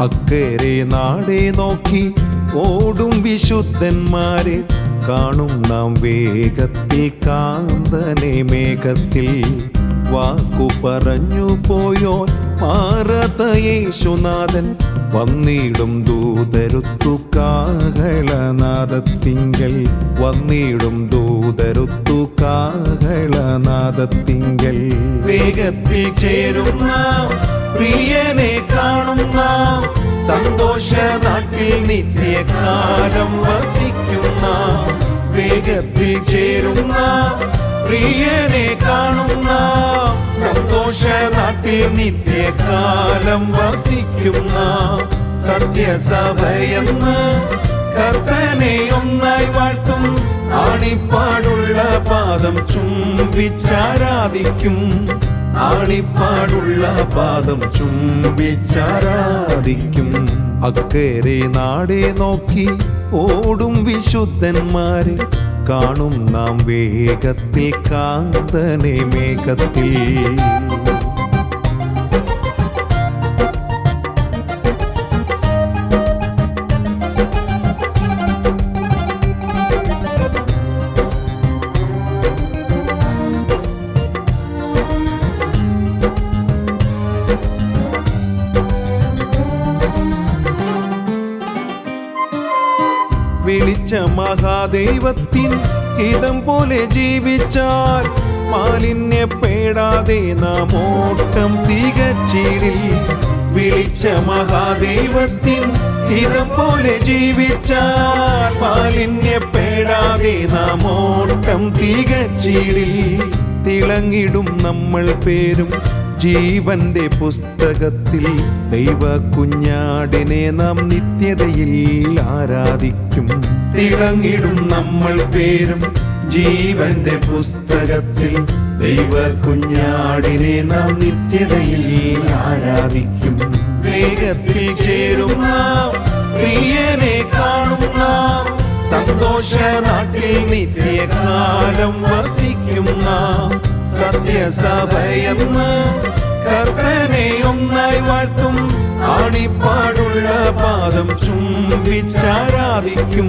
അക്കരെ നാടേ നോക്കി ഓടും വിശുദ്ധന്മാരെ കാണും നാം വേഗത്തിൽ കാന്തനെ മേഘത്തിൽ. വാക്കു പറഞ്ഞു പോയോൻ മാറാത്ത യേശുനാഥൻ വന്നിടും ദൂതരുത്തു കാഹളനാദത്തിങ്കൽ. വന്നിടും ദൂതരുത്തു കാഹളനാദത്തിങ്കൽ. വേഗത്തിൽ ചേരുന്ന പ്രിയനെ കാണുന്ന സന്തോഷ നാട്ടിൽ നിത്യകാലം വസിക്കുന്ന. വേഗത്തിൽ ചേരുന്ന പ്രിയനെ കാണുന്ന സന്തോഷ നാട്ടിൽ നിത്യകാലം വസിക്കുന്ന. സത്യസഭയെന്ന് കർത്തനെ ഒന്നായി വാഴ്ത്തും. ആണിപ്പാടുള്ള പാദം ചുംബിച്ചാരാധിക്കും. ആണിപ്പാടുള്ള പാദം ചുംബിച്ചാരാധിക്കും. അക്കരെ നാടേ നോക്കി ഓടും വിശുദ്ധന്മാരെ കാണും നാം വേഗത്തിൽ കാന്തനെ മേഘത്തിൽ. വിളിച്ച മഹാദൈവത്തിൻ ഹിതം പോലെ ജീവിച്ചാൽ മാലിന്യപ്പെടാതെ നാം ഓട്ടം തികച്ചിടിൽ. വിളിച്ച മഹാദൈവത്തിൻ ഹിതം പോലെ ജീവിച്ചാൽ മാലിന്യപ്പെടാതെ നാം ഓട്ടം തികച്ചിടിൽ. തിളങ്ങിടും നമ്മൾ പേരും ജീവന്റെ പുസ്തകത്തിൽ. ദൈവ കുഞ്ഞാടിനെ നാം നിത്യതയിൽ ആരാധിക്കും. തിളങ്ങിടും നമ്മൾ പേരും ജീവന്റെ പുസ്തകത്തിൽ. ദൈവ കുഞ്ഞാടിനെ നാം നിത്യതയിൽ ആരാധിക്കും. വേഗത്തിൽ ചേരുന്ന പ്രിയനെ കാണുന്ന സന്തോഷ നാട്ടിൽ നിത്യകാലം വസിക്കുന്ന. സത്യസഭയെന്ന് കർത്തനെ ഒന്നായി വാഴ്ത്തും. ആണിപ്പാടുള്ള പാദം ചുംബിച്ചാരാധിക്കും.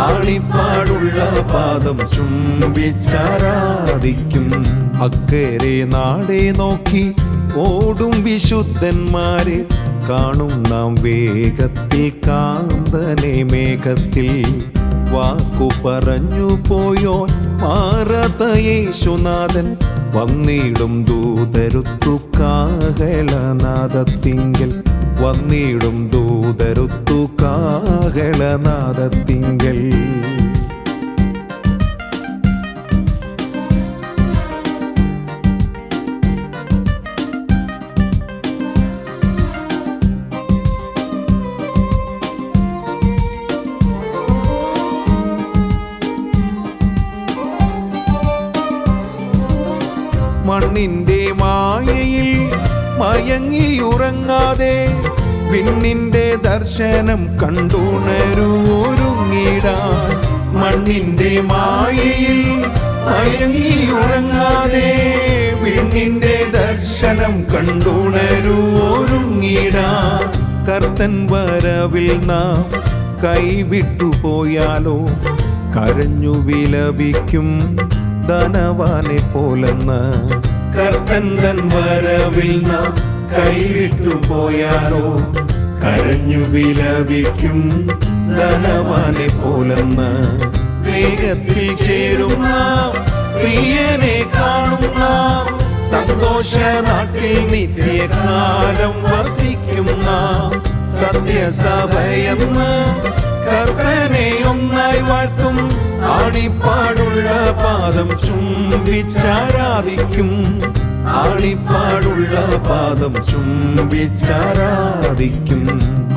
ആണിപ്പാടുള്ള പാദം ചുംബിച്ചാരാധിക്കും. അക്കരെ നാടേ നോക്കി ഓടും വിശുദ്ധന്മാരെ കാണും നാം വേഗത്തിൽ കാന്തനെ മേഘത്തിൽ. വാക്കു പറഞ്ഞു പോയോൻ മാറാത്ത യേശുനാഥൻ വന്നിടും ദൂതരുത്തു കാഹളനാദത്തിങ്കൽ. വന്നിടും ദൂതരുത്തു കാഹളനാദത്തിങ്കൽ. മണ്ണിന്റെ മായയിൽ മയങ്ങിയുറങ്ങാതെ വിണ്ണിന്റെ ദർശനം കണ്ടുണരുവൊരുങ്ങിടാൻ. മണ്ണിന്റെ മായയിൽ മയങ്ങിയുറങ്ങാതെ വിണ്ണിന്റെ ദർശനം കണ്ടുണരുവൊരുങ്ങിടാൻ. കർത്തൻ വരവിൽ നാം കൈവിട്ടുപോയാലോ കരഞ്ഞു വിലപിക്കും ധനവാനെ പോലെന്ന്. കർത്തൻ തൻ വരവിൽ നാം കൈവിട്ടു പോയാലോ കരഞ്ഞു വിലപിക്കും ധനവാനെ പോലെന്ന്. വേഗത്തിൽ ചേരുന്ന പ്രിയനെ കാണുന്ന സന്തോഷ നാട്ടിൽ നിത്യകാലം വസിക്കുന്ന. സത്യസഭയെന്ന് കർത്തനെ ഒന്നായി വാഴ്ത്തും. ആണിപ്പാടുള്ള പാദം ചുംബിച്ചാരാധിക്കും. ആണിപ്പാടുള്ള പാദം ചുംബിച്ചാരാധിക്കും.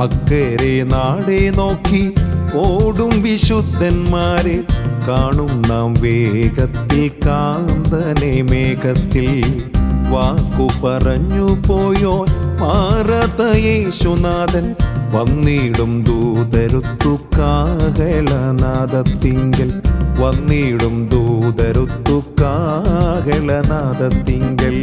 അക്കരെ നാടേ നോക്കി ഓടും വിശുദ്ധന്മാരെ കാണും നാം വേഗത്തിൽ കാന്തനെ മേഘത്തിൽ. വാക്കു പറഞ്ഞു പോയോൻ മാറാത്ത യേശുനാഥൻ വന്നിടും ദൂതരുത്തു കാഹളനാദത്തിങ്കൽ. വന്നിടും ദൂതരുത്തു കാഹളനാദത്തിങ്കൽ.